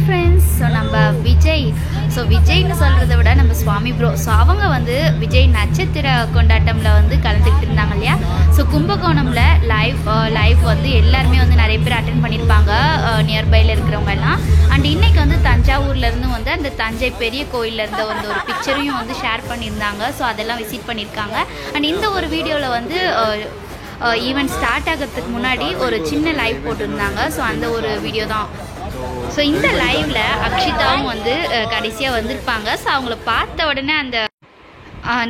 Friends. So நம்ம விஜய் விஜய்னு சொல்கிறத விட நம்ம சுவாமி ப்ரோ. ஸோ அவங்க வந்து விஜய் நட்சத்திர கொண்டாட்டமில் வந்து கலந்துக்கிட்டு இருந்தாங்க இல்லையா. ஸோ கும்பகோணமில் லைவ் வந்து எல்லாருமே வந்து நிறைய பேர் அட்டென்ட் பண்ணியிருப்பாங்க, நியர்பையில் இருக்கிறவங்க எல்லாம். அண்ட் இன்றைக்கி வந்து தஞ்சாவூர்லேருந்து வந்து அந்த தஞ்சை பெரிய கோயிலில் இருந்த வந்து ஒரு பிக்சரையும் வந்து ஷேர் பண்ணியிருந்தாங்க. ஸோ அதெல்லாம் விசிட் பண்ணியிருக்காங்க. அண்ட் இந்த ஒரு வீடியோவில் வந்து ஈவெண்ட் ஸ்டார்ட் ஆகிறதுக்கு முன்னாடி ஒரு சின்ன லைவ் போட்டிருந்தாங்க. ஸோ அந்த ஒரு வீடியோ தான். ஸோ இந்த லைவ்ல அக்ஷிதாவும் வந்து கடைசியாக வந்திருப்பாங்க. ஸோ அவங்கள பார்த்த உடனே அந்த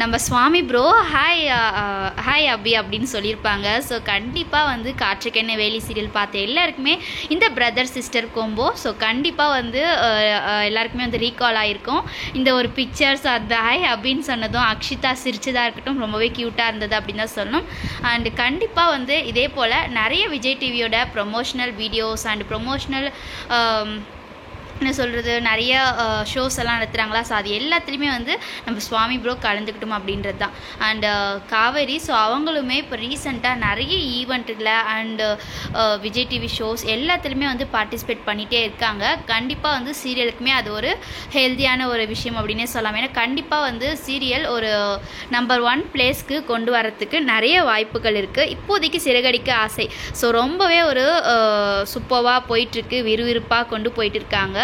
நம்ம சுவாமி ப்ரோ ஹாய் அபி அப்படின்னு சொல்லியிருப்பாங்க. ஸோ கண்டிப்பாக வந்து காற்றுக்கென்ன வேலி சீரியல் பார்த்த எல்லாருக்குமே இந்த பிரதர் சிஸ்டர் கோம்போ ஸோ கண்டிப்பாக வந்து எல்லாருக்குமே வந்து ரீகால் ஆகிருக்கும். இந்த ஒரு பிக்சர்ஸ் அந்த ஹாய் அப்படின்னு சொன்னதும் அக்ஷிதா சிரிச்சதாக இருக்கட்டும், ரொம்பவே க்யூட்டாக இருந்தது அப்படின்னு தான் சொல்லணும். அண்டு கண்டிப்பாக வந்து இதே போல் நிறைய விஜய் டிவியோட ப்ரொமோஷ்னல் வீடியோஸ் அண்ட் ப்ரொமோஷ்னல் என்ன சொல்கிறது நிறைய ஷோஸ் எல்லாம் நடத்துகிறாங்களா. ஸோ அது எல்லாத்துலேயுமே வந்து நம்ம சுவாமி ப்ரோ கலந்துக்கிட்டோம் அப்படின்றது தான். அண்டு காவேரி ஸோ அவங்களுமே இப்போ ரீசெண்டாக நிறைய ஈவெண்ட்டில் அண்டு விஜய் டிவி ஷோஸ் எல்லாத்துலேயுமே வந்து பார்ட்டிசிபேட் பண்ணிகிட்டே இருக்காங்க. கண்டிப்பாக வந்து சீரியலுக்குமே அது ஒரு ஹெல்த்தியான ஒரு விஷயம் அப்படின்னே சொல்லலாம். ஏன்னா கண்டிப்பாக வந்து சீரியல் ஒரு நம்பர் 1 பிளேஸ்க்கு கொண்டு வரத்துக்கு நிறைய வாய்ப்புகள் இருக்குது. இப்போதைக்கு சிறகடிக்க ஆசை ஸோ ரொம்பவே ஒரு சூப்பராக போயிட்டுருக்கு, விறுவிறுப்பாக கொண்டு போயிட்டு இருக்காங்க.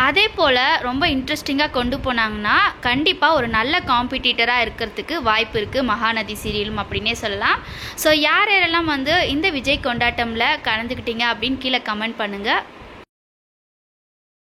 அதே போல் ரொம்ப இன்ட்ரெஸ்டிங்காக கொண்டு போனாங்கன்னா கண்டிப்பாக ஒரு நல்ல காம்படிட்டராக இருக்கிறதுக்கு வாய்ப்பு இருக்குது மகாநதி சீரியலும் அப்படின்னே சொல்லலாம். ஸோ யாரெல்லாம் வந்து இந்த விஜய் கொண்டாட்டமில் கலந்துக்கிட்டீங்க அப்படின்னு கீழே கமெண்ட் பண்ணுங்கள்.